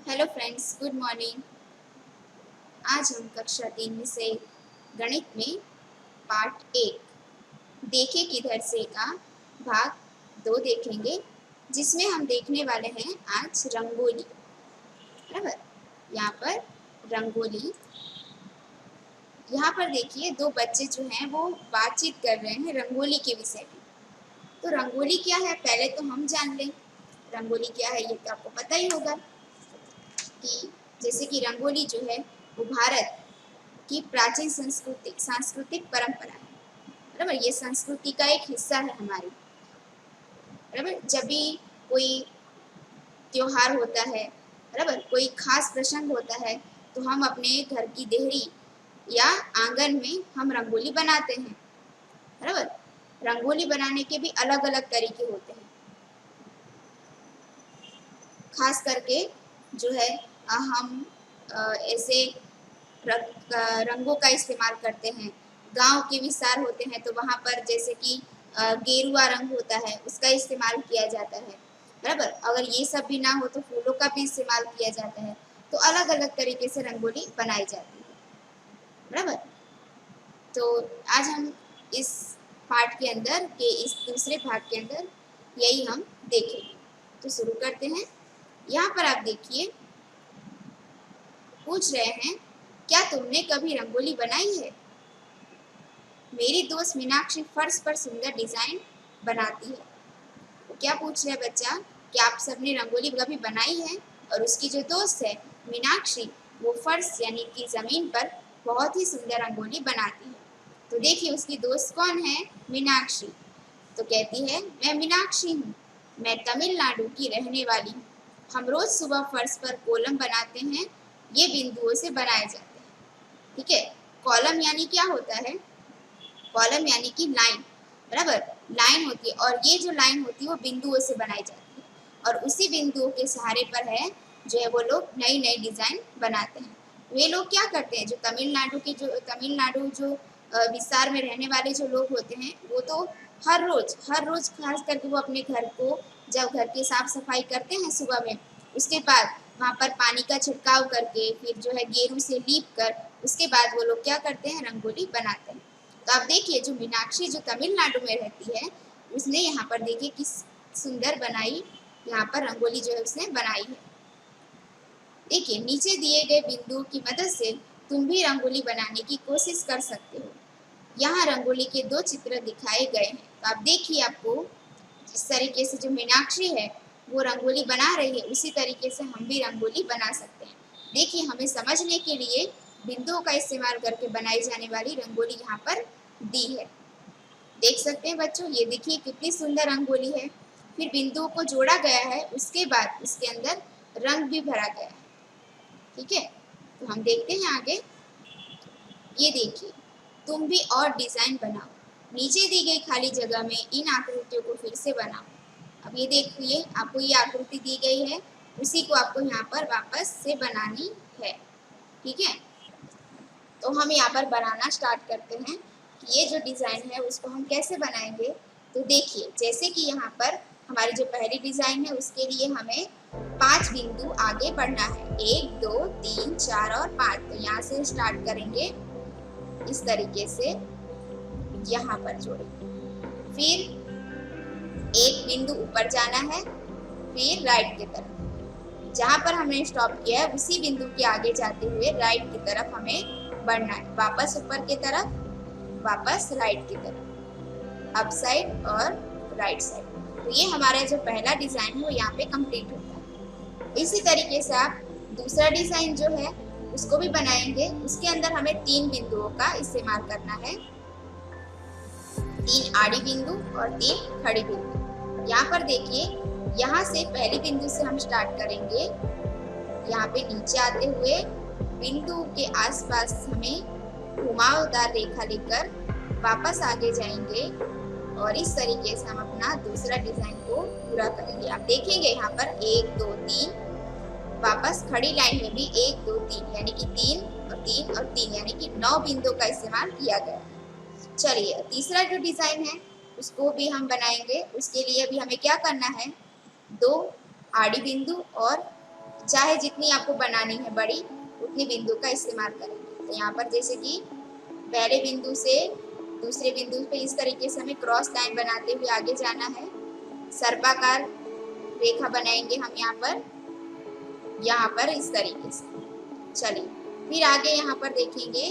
Hello friends, good morning. आज हम कक्षा 3 में से गणित में पार्ट 1 देखे किधर से का भाग 2 देखेंगे, जिसमें हम देखने वाले हैं आज रंगोली। बराबर, यहाँ पर रंगोली। यहाँ पर देखिए दो बच्चे जो हैं वो बातचीत कर रहे हैं रंगोली के विषय में। तो रंगोली क्या है पहले तो हम जान लें। रंगोली क्या है ये तो आपको पता ही होगा कि जैसे कि रंगोली जो है वो भारत की प्राचीन सांस्कृतिक परंपरा है। बराबर, ये संस्कृति का एक हिस्सा है हमारी। बराबर, जब भी कोई त्योहार होता है, बराबर, कोई खास प्रसंग होता है, तो हम अपने घर की देहरी या आंगन में हम रंगोली बनाते हैं। बराबर, रंगोली बनाने के भी अलग अलग तरीके होते हैं। खास करके जो है हम ऐसे रंगों का इस्तेमाल करते हैं। गांव के विस्तार होते हैं तो वहाँ पर जैसे कि गेरुआ रंग होता है, उसका इस्तेमाल किया जाता है। बराबर, अगर ये सब भी ना हो तो फूलों का भी इस्तेमाल किया जाता है। तो अलग अलग तरीके से रंगोली बनाई जाती है। बराबर, तो आज हम इस पार्ट के अंदर के इस दूसरे भाग के अंदर यही हम देखेंगे। तो शुरू करते हैं। यहाँ पर आप देखिए पूछ रहे हैं, क्या तुमने कभी रंगोली बनाई है? मेरी दोस्त मीनाक्षी फर्श पर सुंदर डिजाइन बनाती है। तो क्या पूछ रहे हैं बच्चा, क्या आप सबने रंगोली कभी बनाई है? और उसकी जो दोस्त है मीनाक्षी, वो फर्श यानी कि जमीन पर बहुत ही सुंदर रंगोली बनाती है। तो देखिए उसकी दोस्त कौन है? मीनाक्षी। तो कहती है, मैं मीनाक्षी हूँ, मैं तमिलनाडु की रहने वाली हूँ। हम रोज सुबह फर्श पर कॉलम बनाते हैं, ये बिंदुओं से बनाए जाते हैं। ठीक है, कॉलम यानी क्या होता है? कॉलम यानी कि लाइन। बराबर, लाइन होती है और ये जो लाइन होती है वो बिंदुओं से बनाई जाती है और उसी बिंदुओं के सहारे पर है जो है वो लोग नई नई डिजाइन बनाते हैं। वे लोग क्या करते हैं, जो तमिलनाडु जो विस्तार में रहने वाले जो लोग होते हैं, वो तो हर रोज खास करके वो अपने घर को जब घर की साफ सफाई करते हैं सुबह में, उसके बाद वहाँ पर पानी का छिड़काव करके फिर जो है गेरू से लीप कर उसके बाद वो लोग क्या करते हैं, रंगोली बनाते हैं। तो आप देखिए जो मीनाक्षी जो तमिलनाडु में रहती है, उसने यहाँ पर देखिए किस सुंदर बनाई, यहाँ पर रंगोली जो है उसने बनाई है। देखिए नीचे दिए गए बिंदुओं की मदद से तुम भी रंगोली बनाने की कोशिश कर सकते हो। यहाँ रंगोली के दो चित्र दिखाए गए हैं। तो आप देखिए आपको जिस तरीके से जो मीनाक्षी है वो रंगोली बना रही है, उसी तरीके से हम भी रंगोली बना सकते हैं। देखिए हमें समझने के लिए बिंदुओं का इस्तेमाल करके बनाई जाने वाली रंगोली यहाँ पर दी है। देख सकते हैं बच्चों, ये देखिए कितनी सुंदर रंगोली है। फिर बिंदुओं को जोड़ा गया है, उसके बाद उसके अंदर रंग भी भरा गया है। ठीक है, तो हम देखते हैं आगे। ये देखिए, तुम भी और डिजाइन बनाओ, नीचे दी गई खाली जगह में इन आकृतियों को फिर से बनाओ। अब ये देखिए आपको ये आकृति दी गई है, उसी को आपको यहाँ पर वापस से बनानी है। ठीक है, तो हम यहाँ पर बनाना स्टार्ट करते हैं कि ये जो डिज़ाइन है उसको हम कैसे बनाएंगे। तो देखिए जैसे कि यहाँ पर हमारी जो पहली डिज़ाइन है उसके लिए हमें 5 बिंदु आगे बढ़ना है, 1 2 3 4 और 5। तो यहाँ से स्टार्ट करेंगे, इस तरीके से यहाँ पर जोड़ेंगे, फिर एक बिंदु ऊपर जाना है, फिर राइट की तरफ, जहाँ पर हमने स्टॉप किया है उसी बिंदु के आगे जाते हुए राइट की तरफ हमें बढ़ना है, वापस ऊपर की तरफ, वापस राइट की तरफ, अप साइड और राइट साइड। तो ये हमारा जो पहला डिजाइन है वो यहाँ पे कंप्लीट होता है। इसी तरीके से आप दूसरा डिजाइन जो है उसको भी बनाएंगे। उसके अंदर हमें 3 बिंदुओं का इस्तेमाल करना है, 3 आड़ी बिंदु और 3 खड़ी बिंदु। यहाँ पर देखिए, यहाँ से पहली बिंदु से हम स्टार्ट करेंगे, यहाँ पे नीचे आते हुए बिंदु के आसपास हमें घुमावदार रेखा लेकर वापस आगे जाएंगे और इस तरीके से हम अपना दूसरा डिजाइन को पूरा करेंगे। आप देखेंगे यहाँ पर 1 2 3, वापस खड़ी लाइन में भी 1 2 3 यानी कि 3 और 3 और 3 यानी कि 9 बिंदु का इस्तेमाल किया गया है। चलिए तीसरा जो डिजाइन है उसको भी हम बनाएंगे। उसके लिए भी हमें क्या करना है, 2 आड़ी बिंदु और चाहे जितनी आपको बनानी है बड़ी उतनी बिंदु का इस्तेमाल करेंगे। तो यहाँ पर जैसे कि पहले बिंदु से दूसरे बिंदु पे इस तरीके से हमें क्रॉस लाइन बनाते हुए आगे जाना है। सर्पाकार रेखा बनाएंगे हम यहाँ पर इस तरीके से। चलिए फिर आगे यहाँ पर देखेंगे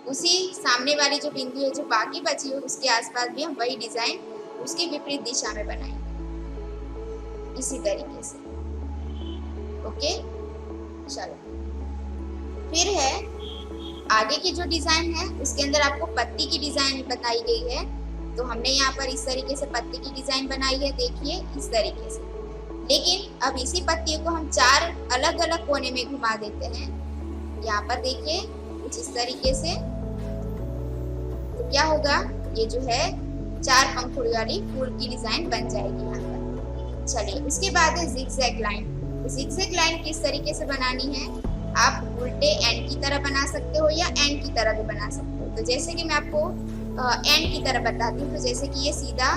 उसी सामने वाली जो बिंदु है जो बाकी बची है उसके आसपास भी हम वही डिजाइन उसकी विपरीत दिशा में बनाएंगे इसी तरीके से। ओके, चलो फिर है आगे की जो डिजाइन है उसके अंदर आपको पत्ती की डिजाइन बताई गई है। तो हमने यहाँ पर इस तरीके से पत्ती की डिजाइन बनाई है, देखिए इस तरीके से। लेकिन अब इसी पत्तियों को हम 4 अलग अलग कोने में घुमा देते हैं। यहाँ पर देखिए कुछ इस तरीके से। तो क्या होगा, ये जो है 4 पंखुड़ी वाली फूल की डिजाइन बन जाएगी यहाँ पर। चलिए उसके बाद है जिगजैग लाइन। जिगजैग लाइन किस तरीके से बनानी है, आप उल्टे एन की तरह बना सकते हो या एन की तरह भी बना सकते हो। तो जैसे कि मैं आपको एन की तरह बताती हूँ। तो जैसे कि ये सीधा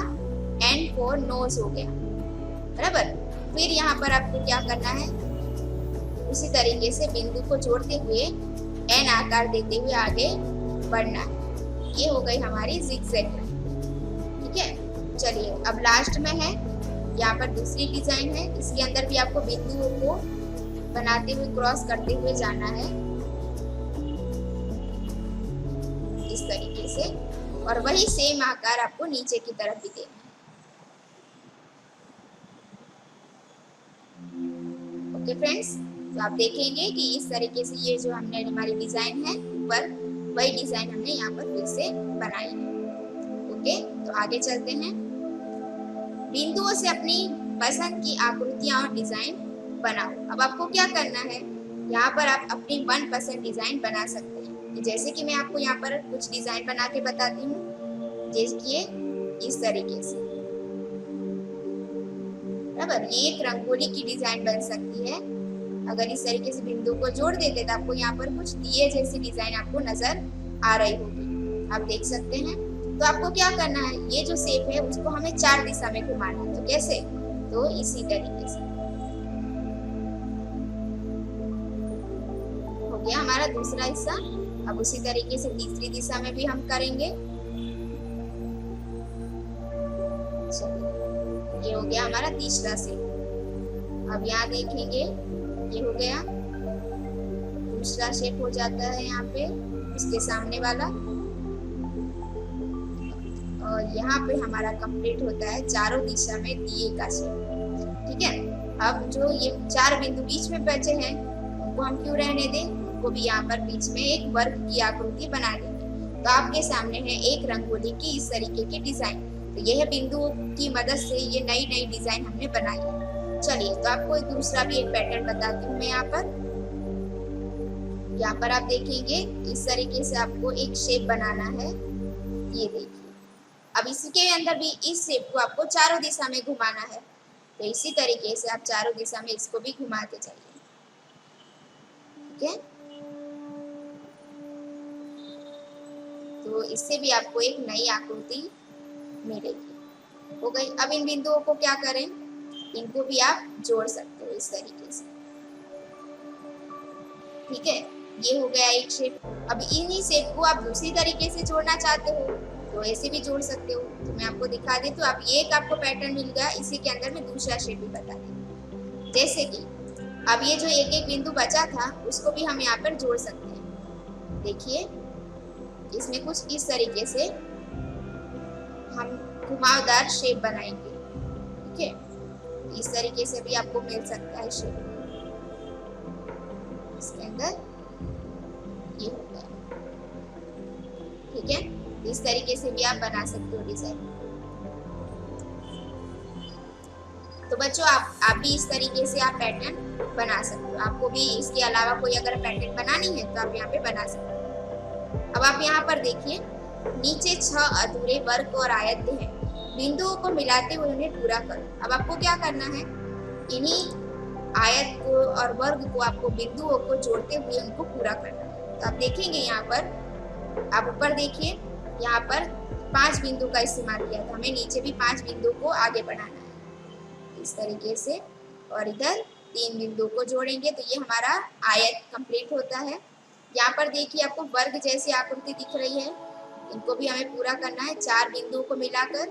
एन फॉर नोज हो गया, बराबर। फिर यहाँ पर आपको क्या करना है, उसी तरीके से बिंदु को जोड़ते हुए एन आकार देते हुए आगे बढ़ना है। ये हो गई हमारी जिगजैग लाइन, ठीक है। चलिए अब लास्ट में है यहाँ पर दूसरी डिजाइन है। इसके अंदर भी आपको बिंदुओं को बनाते हुए क्रॉस करते हुए जाना है इस तरीके से, और वही सेम आकार आपको नीचे की तरफ भी देना है। ओके फ्रेंड्स, तो आप देखेंगे कि इस तरीके से ये जो हमने हमारी डिजाइन है ऊपर वही डिजाइन हमने यहाँ पर फिर से बनाई है। ओके, तो आगे चलते हैं। बिंदुओं से अपनी पसंद की आकृतियां और डिजाइन बनाओ। अब आपको क्या करना है, यहाँ पर आप अपनी मनपसंद डिजाइन बना सकते हैं। जैसे कि मैं आपको यहाँ पर कुछ डिजाइन बना के बताती हूँ, जैसे इस तरीके से, बराबर। ये एक रंगोली की डिजाइन बन सकती है। अगर इस तरीके से बिंदु को जोड़ देते तो आपको यहाँ पर कुछ दिए जैसी डिजाइन आपको नजर आ रही होगी, आप देख सकते हैं। तो आपको क्या करना है, ये जो शेप है उसको हमें 4 दिशा में घुमाना है। तो कैसे, तो इसी तरीके से हो गया हमारा दूसरा हिस्सा। अब उसी तरीके से तीसरी दिशा में भी हम करेंगे। ये हो गया हमारा तीसरा शेप। अब यहाँ देखेंगे ये हो गया दूसरा शेप हो जाता है यहाँ पे इसके सामने वाला, और यहाँ पे हमारा कंप्लीट होता है चारों दिशा में दिए का शेप, ठीक है। अब जो ये 4 बिंदु बीच में बचे हैं उनको हम क्यों रहने दें, उनको भी यहाँ पर बीच में एक वर्ग की आकृति बना देंगे। तो आपके सामने है एक रंगोली की इस तरीके की डिजाइन। तो यह बिंदुओं की मदद से ये नई नई डिजाइन हमने बनाई है। चलिए तो आपको दूसरा भी एक पैटर्न बताती हूँ मैं यहाँ पर आप देखेंगे इस तरीके से आपको एक शेप बनाना है। ये देखिए, अब इसके अंदर भी इस शेप को आपको चारों दिशा में घुमाना है। तो इसी तरीके से आप चारों दिशा में इसको भी घुमाते जाइए, ठीक है। तो इससे भी आपको एक नई आकृति मिलेगी। हो गई। अब इन बिंदुओं को क्या करें, इनको भी आप जोड़ सकते हो इस तरीके से, ठीक है। ये हो गया एक शेप। अब इन्हीं शेप को आप दूसरी तरीके से जोड़ना चाहते हो तो ऐसे भी जोड़ सकते हो। तो मैं आपको दिखा दी। तो आप ये एक आपको पैटर्न मिल गया, इसी के अंदर में दूसरा शेप भी बता दी। जैसे कि अब ये जो एक एक बिंदु बचा था उसको भी हम यहाँ पर जोड़ सकते हैं। देखिए इसमें कुछ इस तरीके से हम घुमावदार शेप बनाएंगे, ठीक है। इस तरीके से भी आपको मिल सकता है शेप। इसके अंदर ये हो गया, ठीक है। इस तरीके से भी आप बना सकते हो डिजाइन। तो बच्चों आप भी इस तरीके से आप पैटर्न बना सकते हो। आपको भी इसके अलावा कोई अगर पैटर्न बनानी है तो आप यहाँ पे बना सकते हो। अब आप यहाँ पर देखिए नीचे 6 अधूरे वर्ग और आयत हैं। बिंदुओं को मिलाते हुए उन्हें पूरा करो। अब आपको क्या करना है, इन्हीं आयत को और वर्ग को आपको बिंदुओं को जोड़ते हुए उनको पूरा करना है। तो आप देखेंगे यहाँ पर, आप ऊपर देखिए यहाँ पर 5 बिंदु का इस्तेमाल किया था। हमें नीचे भी 5 बिंदु को आगे बढ़ाना है इस तरीके से, और इधर तीन बिंदुओं को जोड़ेंगे तो ये हमारा आयत कंप्लीट होता है। यहाँ पर देखिए आपको वर्ग जैसी आकृति दिख रही है, इनको भी हमें पूरा करना है 4 बिंदुओं को मिलाकर।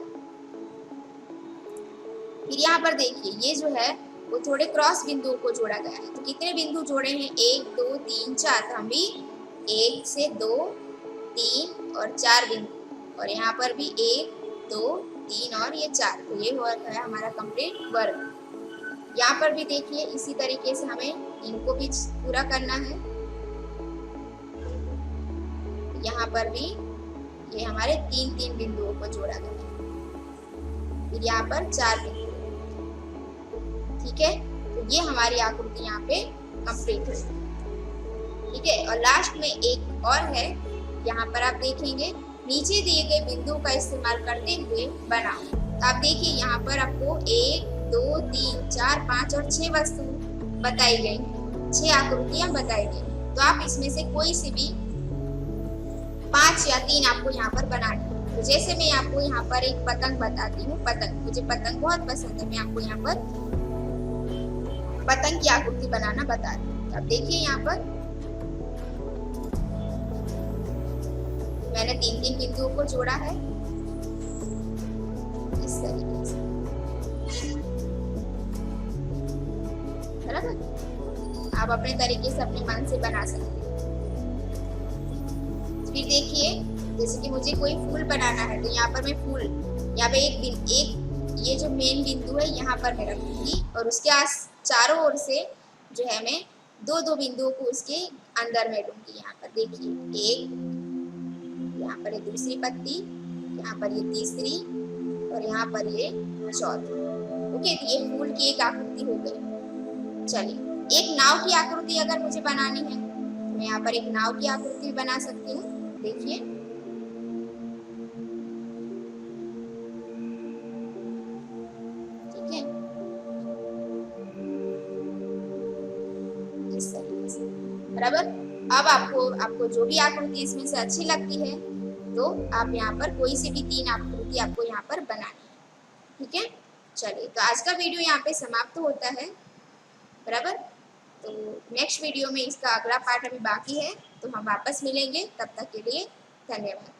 फिर यहाँ पर देखिए ये जो है वो थोड़े क्रॉस बिंदुओं को जोड़ा गया है। तो कितने बिंदु जोड़े हैं? 1 2 3 4। तो हम भी 1 से 2 3 और 4 बिंदु, और यहाँ पर भी 1 2 3 और ये 4। तो ये हुआ है हमारा कंप्लीट वर्ग। यहाँ पर भी देखिए इसी तरीके से हमें इनको भी पूरा करना है। यहाँ पर भी ये हमारे 3 बिंदुओं को जोड़ा गया है, फिर यहाँ पर 4 बिंदु। ठीक है, तो ये हमारी आकृति यहाँ पे कंप्लीट है। ठीक है, और लास्ट में एक और है, यहाँ पर आप देखेंगे नीचे दिए गए बिंदुओं का इस्तेमाल करते हुए बनाओ। तो आप देखिए यहाँ पर आपको 1 2 3 4 5 और 6 वस्तु बताई गई, 6 आकृतियां बताई गई। तो आप इसमें से कोई सी भी 5 या 3 आपको यहाँ पर बनानी है। तो जैसे मैं आपको यहाँ पर एक पतंग बताती हूँ, पतंग, मुझे पतंग बहुत पसंद है, मैं आपको यहाँ पर पतंग की आकृति बनाना बता रही हूँ। अब देखिए यहाँ पर मैंने 3 बिंदुओं को जोड़ा है इस तरीके से, बराबर। आप अपने तरीके से अपने मन से बना सकते हैं। फिर देखिए जैसे कि मुझे कोई फूल बनाना है, तो यहाँ पर मैं फूल, यहाँ पे एक ये जो मेन बिंदु है यहाँ पर मैं रखूंगी, और उसके चारों ओर से जो है मैं 2 बिंदुओं को उसके अंदर में लूंगी। यहाँ पर देखिए एक, यहाँ पर ये दूसरी पत्ती, यहाँ पर ये तीसरी, और यहाँ पर ये चौथी। ओके, तो ये फूल की एक आकृति हो गई। चलिए एक नाव की आकृति अगर मुझे बनानी है तो मैं यहाँ पर एक नाव की आकृति बना सकती हूँ। देखिए ठीक है, इस तरीके से, बराबर। अब आपको जो भी आकृति इसमें से अच्छी लगती है तो आप यहाँ पर कोई सी भी 3 आकृति आपको यहाँ पर बनानी है। ठीक है, चलिए तो आज का वीडियो यहाँ पे समाप्त होता है, बराबर। तो नेक्स्ट वीडियो में इसका अगला पार्ट अभी बाकी है, तो हम वापस मिलेंगे। तब तक के लिए धन्यवाद।